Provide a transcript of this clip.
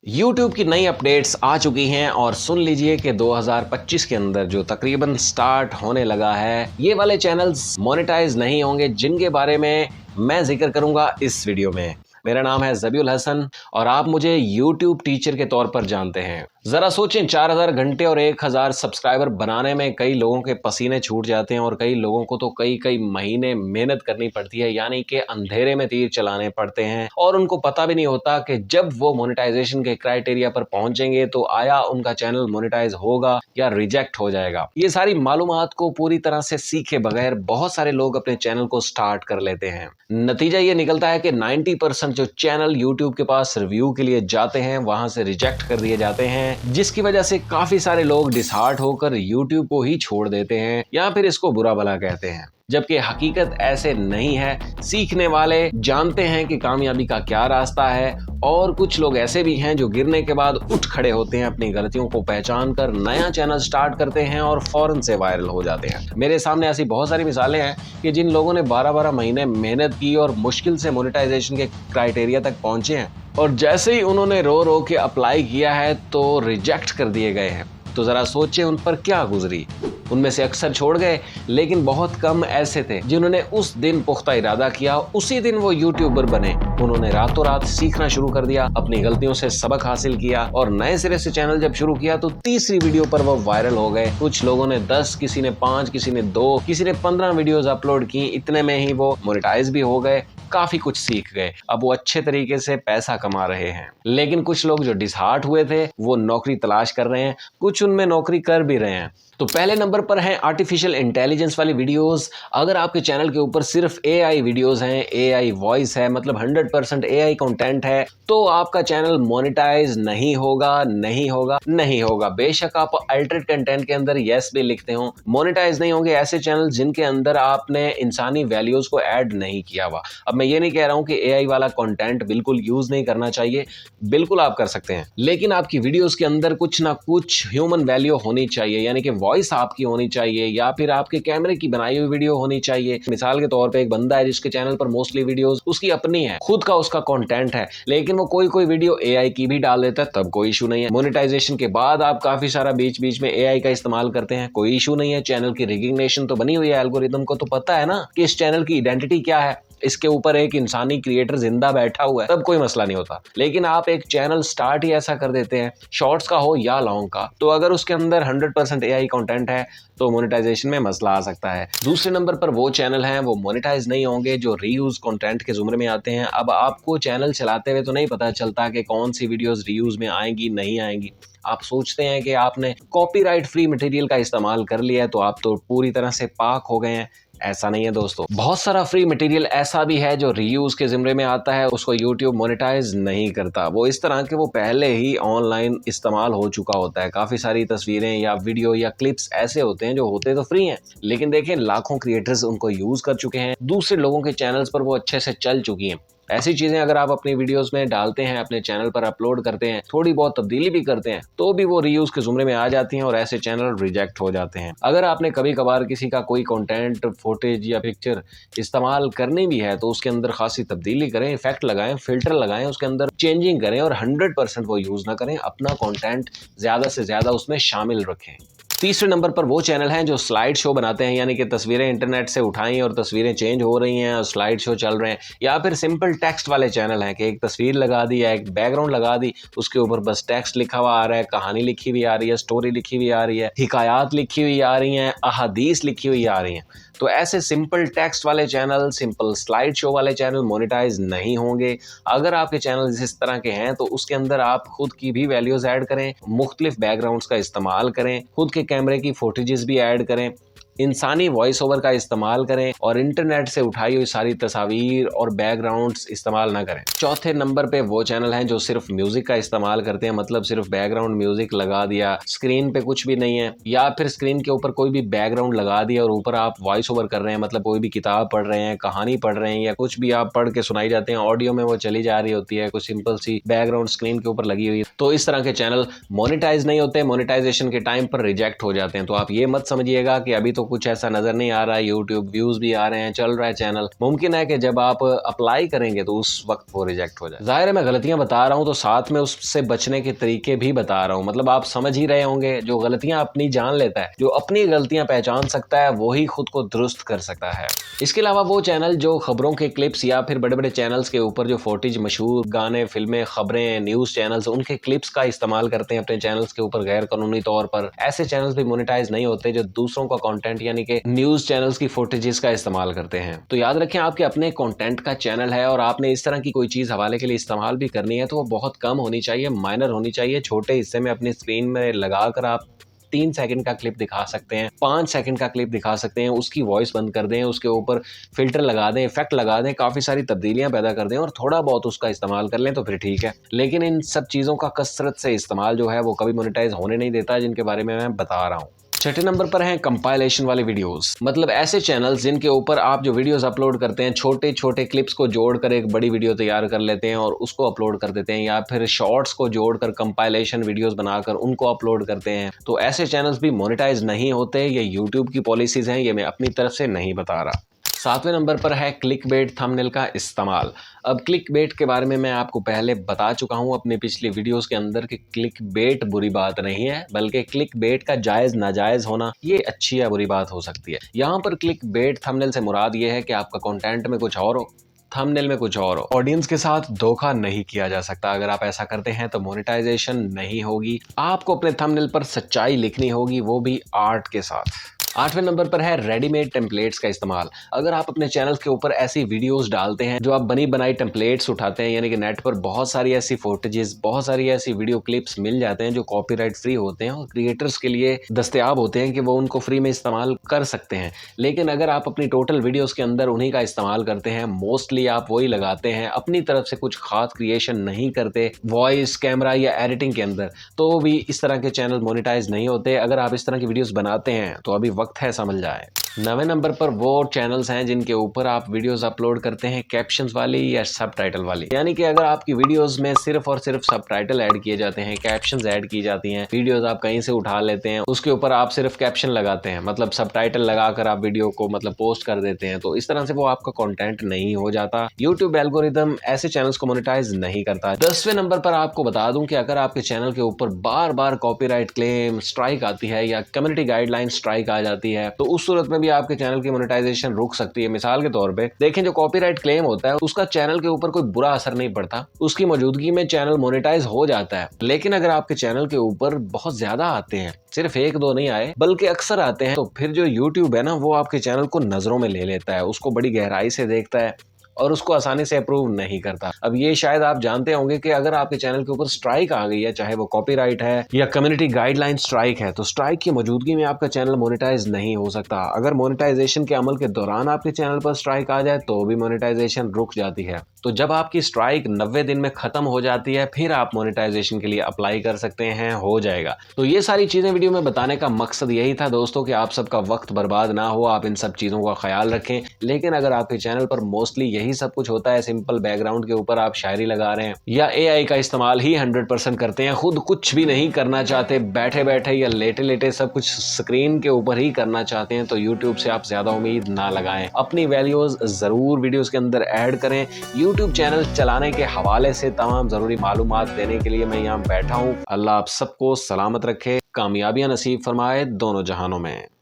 YouTube की नई updates आ चुकी हैं और सुन लीजिए कि 2025 के अंदर जो तकरीबन स्टार्ट होने लगा है, ये वाले चैनल्स मोनेटाइज नहीं होंगे, जिनके बारे में मैं जिक्र करूंगा इस वीडियो में। मेरा नाम है ज़बीउल हसन और आप मुझे YouTube टीचर के तौर पर जानते हैं। जरा सोचें, 4000 घंटे और 1000 सब्सक्राइबर बनाने में कई लोगों के पसीने छूट जाते हैं और कई लोगों को तो कई महीने मेहनत करनी पड़ती है, यानी कि अंधेरे में तीर चलाने पड़ते हैं और उनको पता भी नहीं होता कि जब वो मोनेटाइजेशन के क्राइटेरिया पर पहुंचेंगे तो आया उनका चैनल मोनेटाइज होगा या रिजेक्ट हो जाएगा। ये सारी मालूमात को पूरी तरह से सीखे बगैर बहुत सारे लोग अपने चैनल को स्टार्ट कर लेते हैं। नतीजा ये निकलता है कि 90% जो चैनल YouTube के पास रिव्यू के लिए जाते हैं वहां से रिजेक्ट कर दिए जाते हैं, जिसकी वजह से काफी सारे लोग डिसहार्ट होकर YouTube को ही छोड़ देते हैं या फिर इसको बुरा भला कहते हैं, जबकि हकीकत ऐसे नहीं है। सीखने वाले जानते हैं कि कामयाबी का क्या रास्ता है और कुछ लोग ऐसे भी हैं जो गिरने के बाद उठ खड़े होते हैं, अपनी गलतियों को पहचान कर नया चैनल स्टार्ट करते हैं और फौरन से वायरल हो जाते हैं। मेरे सामने ऐसी बहुत सारी मिसालें हैं कि जिन लोगों ने 12-12 महीने मेहनत की और मुश्किल से मोनेटाइजेशन के क्राइटेरिया तक पहुंचे हैं और जैसे ही उन्होंने रो के अप्लाई किया है तो रिजेक्ट कर दिए गए हैं। तो जरा सोचें उन पर क्या गुजरी। उनमें से अक्सर छोड़ गए, लेकिन बहुत कम ऐसे थे जिन्होंने उस दिन पुख्ता इरादा किया, उसी दिन वो यूट्यूबर बने। उन्होंने रातों रात सीखना शुरू कर दिया, अपनी गलतियों से सबक हासिल किया और नए सिरे से चैनल जब शुरू किया तो तीसरी वीडियो पर वो वायरल हो गए। कुछ लोगों ने 10, किसी ने 5, किसी ने 2, किसी ने 15 वीडियोस अपलोड की। इतने में ही वो मोनेटाइज भी हो गए, काफी कुछ सीख गए। अब वो अच्छे तरीके से पैसा कमा रहे हैं। लेकिन कुछ लोग जो डिसहार्ट हुए थे वो नौकरी तलाश कर रहे हैं, कुछ उनमें नौकरी कर भी रहे हैं। तो पहले नंबर पर है आर्टिफिशियल इंटेलिजेंस वाली वीडियोस। अगर आपके चैनल के ऊपर सिर्फ AI वीडियोस हैं, AI वॉइस है, मतलब 100% AI कंटेंट है, तो आपका चैनल मोनेटाइज नहीं होगा। बेशक आप अल्टरेट कंटेंट के अंदर यस भी लिखते हो, मोनेटाइज नहीं होंगे ऐसे चैनल जिनके अंदर आपने इंसानी वैल्यूज को ऐड नहीं किया हुआ। अब मैं ये नहीं कह रहा हूं कि AI वाला कंटेंट बिल्कुल यूज नहीं करना चाहिए, बिल्कुल आप कर सकते हैं, लेकिन आपकी वीडियोस के अंदर कुछ ना कुछ ह्यूमन वैल्यू होनी चाहिए, यानी कि वॉइस आपकी होनी चाहिए या फिर आपके कैमरे की बनाई हुई वीडियो होनी चाहिए। मिसाल के तौर पे एक बंदा है जिसके चैनल पर मोस्टली वीडियोस उसकी अपनी है, खुद का उसका कंटेंट है, लेकिन वो कोई वीडियो AI की भी डाल देता है, तब कोई इशू नहीं है। मोनेटाइजेशन के बाद आप काफी सारा बीच में AI का इस्तेमाल करते हैं, कोई इशू नहीं है। चैनल की रिकग्निशन तो बनी हुई है, एल्गोरिदम को तो पता है ना कि इस चैनल की आइडेंटिटी क्या है, इसके ऊपर एक इंसानी क्रिएटर जिंदा बैठा हुआ है, तब कोई मसला नहीं होता। लेकिन आप एक चैनल स्टार्ट ही ऐसा कर देते हैं, शॉर्ट्स का हो या लॉन्ग का, तो अगर उसके अंदर 100% AI कंटेंट है तो मोनेटाइजेशन में मसला आ सकता है। दूसरे नंबर पर वो चैनल हैं वो मोनेटाइज नहीं होंगे जो रीयूज कंटेंट के जुमरे में आते हैं। अब आपको चैनल चलाते हुए तो नहीं पता चलता कि कौन सी वीडियोस रीयूज में आएंगी नहीं आएंगी। आप सोचते हैं कि आपने कॉपीराइट फ्री मटेरियल का इस्तेमाल कर लिया है तो आप तो पूरी तरह से पाक हो गए हैं। ऐसा नहीं है दोस्तों, बहुत सारा फ्री मटेरियल ऐसा भी है जो रीयूज के जिम्मे में आता है, उसको YouTube मोनेटाइज नहीं करता। वो इस तरह के वो पहले ही ऑनलाइन इस्तेमाल हो चुका होता है। काफी सारी तस्वीरें या वीडियो या क्लिप्स ऐसे होते हैं जो होते तो फ्री हैं, लेकिन देखें लाखों क्रिएटर्स उनको यूज कर चुके हैं, दूसरे लोगों के चैनल्स पर वो अच्छे से चल चुकी हैं। ऐसी चीजें अगर आप अपनी वीडियोस में डालते हैं, अपने चैनल पर अपलोड करते हैं, थोड़ी बहुत तब्दीली भी करते हैं, तो भी वो रीयूज के जुमरे में आ जाती हैं और ऐसे चैनल रिजेक्ट हो जाते हैं। अगर आपने कभी कभार किसी का कोई कंटेंट, फुटेज या पिक्चर इस्तेमाल करनी भी है तो उसके अंदर खासी तब्दीली करें, इफेक्ट लगाएं, फिल्टर लगाएं, उसके अंदर चेंजिंग करें और 100% वो यूज ना करें। अपना कंटेंट ज्यादा से ज्यादा उसमें शामिल रखें। तीसरे नंबर पर वो चैनल हैं जो स्लाइड शो बनाते हैं, यानी कि तस्वीरें इंटरनेट से उठाई और तस्वीरें चेंज हो रही हैं और स्लाइड शो चल रहे हैं, या फिर सिंपल टेक्स्ट वाले चैनल हैं कि एक तस्वीर लगा दी या एक बैकग्राउंड लगा दी, उसके ऊपर बस टेक्स्ट लिखा हुआ आ रहा है, कहानी लिखी हुई आ रही है, स्टोरी लिखी हुई आ रही है, हिकायात लिखी हुई आ रही हैं, अहादीस लिखी हुई आ रही हैं। तो ऐसे सिंपल टेक्स्ट वाले चैनल, सिंपल स्लाइड शो वाले चैनल मोनेटाइज नहीं होंगे। अगर आपके चैनल इस तरह के हैं तो उसके अंदर आप खुद की भी वैल्यूज ऐड करें, मुख्तलिफ बैकग्राउंड्स का इस्तेमाल करें, खुद के कैमरे की फुटेजेस भी ऐड करें, इंसानी वॉइस ओवर का इस्तेमाल करें और इंटरनेट से उठाई हुई सारी तस्वीर और बैकग्राउंड्स इस्तेमाल ना करें। चौथे नंबर पे वो चैनल हैं जो सिर्फ म्यूजिक का इस्तेमाल करते हैं, मतलब सिर्फ बैकग्राउंड म्यूजिक लगा दिया, स्क्रीन पे कुछ भी नहीं है, या फिर स्क्रीन के ऊपर कोई भी बैकग्राउंड लगा दिया और ऊपर आप वॉइस ओवर कर रहे हैं, मतलब कोई भी किताब पढ़ रहे हैं, कहानी पढ़ रहे हैं या कुछ भी आप पढ़ के सुनाई जाते हैं, ऑडियो में वो चली जा रही होती है, कुछ सिंपल सी बैकग्राउंड स्क्रीन के ऊपर लगी हुई है, तो इस तरह के चैनल मोनेटाइज नहीं होते, मोनेटाइजेशन के टाइम पर रिजेक्ट हो जाते हैं। तो आप ये मत समझिएगा कि अभी तो कुछ ऐसा नजर नहीं आ रहा है, यूट्यूब व्यूज भी आ रहे हैं, चल रहा है चैनल, मुमकिन है कि जब आप अप्लाई करेंगे तो उस वक्त वो रिजेक्ट हो जाए। जाहिर है मैं गलतियां बता रहा हूं तो साथ में उससे बचने के तरीके भी बता रहा हूं, मतलब आप समझ ही रहे होंगे। जो गलतियां अपनी जान लेता है, जो अपनी गलतियां पहचान सकता है, वही खुद को दुरुस्त कर सकता है। इसके अलावा वो चैनल जो खबरों के क्लिप्स या फिर बड़े बड़े चैनल्स के ऊपर जो फुटेज, मशहूर गाने, फिल्में, खबरें, न्यूज चैनल्स, उनके क्लिप्स का इस्तेमाल करते हैं अपने चैनल्स के ऊपर गैर कानूनी तौर पर, ऐसे चैनल्स भी मोनेटाइज नहीं होते जो दूसरों का कंटेंट यानी कि न्यूज चैनल्स की फुटेजेस का इस्तेमाल करते हैं। तो याद रखें, आपके अपने कंटेंट का चैनल है और आपने इस तरह की कोई चीज हवाले के लिए इस्तेमाल भी करनी है तो वो बहुत कम होनी चाहिए, माइनर होनी चाहिए। छोटे हिस्से में अपनी स्क्रीन में लगाकर आप 3 सेकंड का क्लिप दिखा सकते हैं, 5 सेकंड का क्लिप दिखा सकते हैं, उसकी वॉइस बंद कर दें, उसके ऊपर फिल्टर लगा दें, इफेक्ट लगा दें, काफी सारी तब्दीलियां पैदा कर दें और थोड़ा बहुत उसका इस्तेमाल कर लें तो फिर ठीक है। लेकिन इन सब चीजों का कसरत से इस्तेमाल जो है वो कभी मोनेटाइज होने नहीं देता, जिनके बारे में मैं बता रहा हूँ। छठे नंबर पर हैं कंपाइलेशन वाले वीडियोस, मतलब ऐसे चैनल्स जिनके ऊपर आप जो वीडियोस अपलोड करते हैं, छोटे छोटे क्लिप्स को जोड़कर एक बड़ी वीडियो तैयार कर लेते हैं और उसको अपलोड कर देते हैं, या फिर शॉर्ट्स को जोड़कर कंपाइलेशन वीडियोस बनाकर उनको अपलोड करते हैं। तो ऐसे चैनल्स भी मोनेटाइज नहीं होते। ये यूट्यूब की पॉलिसीज हैं, ये मैं अपनी तरफ से नहीं बता रहा। 7वें नंबर पर है क्लिक बेट थंबनेल का इस्तेमाल। अब क्लिक बेट के बारे में मैं आपको पहले बता चुका हूं अपनी पिछली वीडियोस के अंदर कि क्लिक बेट बुरी बात नहीं है, बल्कि क्लिक बेट का जायज नाजायज होना ये अच्छी या बुरी बात हो सकती है। यहाँ पर क्लिक बेट थंबनेल से मुराद ये है कि आपका कंटेंट में कुछ और हो, थंबनेल में कुछ और हो। ऑडियंस के साथ धोखा नहीं किया जा सकता। अगर आप ऐसा करते हैं तो मोनेटाइजेशन नहीं होगी। आपको अपने थंबनेल पर सच्चाई लिखनी होगी, वो भी आर्ट के साथ। 8वें नंबर पर है रेडीमेड टेम्पलेट्स का इस्तेमाल। अगर आप अपने चैनल के ऊपर ऐसी वीडियोस डालते हैं जो आप बनी बनाई टेम्पलेट्स उठाते हैं, यानी कि नेट पर बहुत सारी ऐसी फुटेजेस, बहुत सारी ऐसी वीडियो क्लिप्स मिल जाते हैं जो कॉपीराइट फ्री होते हैं और क्रिएटर्स के लिए दस्तयाब होते हैं कि वो उनको फ्री में इस्तेमाल कर सकते हैं। लेकिन अगर आप अपनी टोटल वीडियोस के अंदर उन्हीं का इस्तेमाल करते हैं, मोस्टली आप वही लगाते हैं, अपनी तरफ से कुछ खास क्रिएशन नहीं करते वॉइस, कैमरा या एडिटिंग के अंदर, तो भी इस तरह के चैनल मोनेटाइज नहीं होते। अगर आप इस तरह की वीडियोस बनाते हैं तो अभी वक्त है समझ जाए। 9वें नंबर पर वो चैनल्स हैं जिनके ऊपर आप वीडियोस अपलोड करते हैं कैप्शंस वाली या सब टाइटल वाली, यानी कि अगर आपकी वीडियोस में सिर्फ और सिर्फ सब टाइटल ऐड किए जाते हैं, कैप्शंस ऐड की जाती हैं, वीडियोस आप कहीं से उठा लेते हैं, उसके ऊपर आप सिर्फ कैप्शन लगाते हैं, मतलब सब टाइटल लगाकर आप वीडियो को मतलब पोस्ट कर देते हैं, तो इस तरह से वो आपका कंटेंट नहीं हो जाता। यूट्यूब एल्गोरिदम ऐसे चैनल्स को मोनेटाइज नहीं करता। 10वें नंबर पर आपको बता दूं कि अगर आपके चैनल के ऊपर बार बार कॉपीराइट क्लेम स्ट्राइक आती है या कम्युनिटी गाइडलाइन स्ट्राइक आ जाती है, तो उस सूरत में भी आपके चैनल की मोनेटाइजेशन रुक सकती है। मिसाल के तौर पे देखें, जो कॉपीराइट क्लेम होता है उसका चैनल के ऊपर कोई बुरा असर नहीं पड़ता, उसकी मौजूदगी में चैनल मोनेटाइज हो जाता है। लेकिन अगर आपके चैनल के ऊपर बहुत ज्यादा आते हैं, सिर्फ 1-2 नहीं आए बल्कि अक्सर आते हैं, तो फिर जो यूट्यूब है ना, वो आपके चैनल को नजरों में ले लेता है, उसको बड़ी गहराई से देखता है और उसको आसानी से अप्रूव नहीं करता। अब ये शायद आप जानते होंगे कि अगर आपके चैनल के ऊपर स्ट्राइक आ गई है, चाहे वो कॉपीराइट है या कम्युनिटी गाइडलाइन स्ट्राइक है, तो स्ट्राइक की मौजूदगी में आपका चैनल मोनेटाइज नहीं हो सकता। अगर मोनेटाइजेशन के अमल के दौरान आपके चैनल पर स्ट्राइक आ जाए तो भी मोनेटाइजेशन रुक जाती है। तो जब आपकी स्ट्राइक 90 दिन में खत्म हो जाती है, फिर आप मोनेटाइजेशन के लिए अप्लाई कर सकते हैं, हो जाएगा। तो ये सारी चीजें वीडियो में बताने का मकसद यही था दोस्तों कि आप सबका वक्त बर्बाद ना हो, आप इन सब चीजों का ख्याल रखें। लेकिन अगर आपके चैनल पर मोस्टली यही सब कुछ होता है, सिंपल बैकग्राउंड के ऊपर आप शायरी लगा रहे हैं या AI का इस्तेमाल ही 100% करते हैं, खुद कुछ भी नहीं करना चाहते, बैठे बैठे या लेटे लेटे सब कुछ स्क्रीन के ऊपर ही करना चाहते हैं, तो यूट्यूब से आप ज्यादा उम्मीद ना लगाएं। अपनी वैल्यूज जरूर वीडियोस के अंदर ऐड करें। यूट्यूब चैनल चलाने के हवाले से तमाम जरूरी मालूमात देने के लिए मैं यहाँ बैठा हूँ। अल्लाह आप सबको सलामत रखे, कामयाबियां नसीब फरमाए दोनों जहानों में।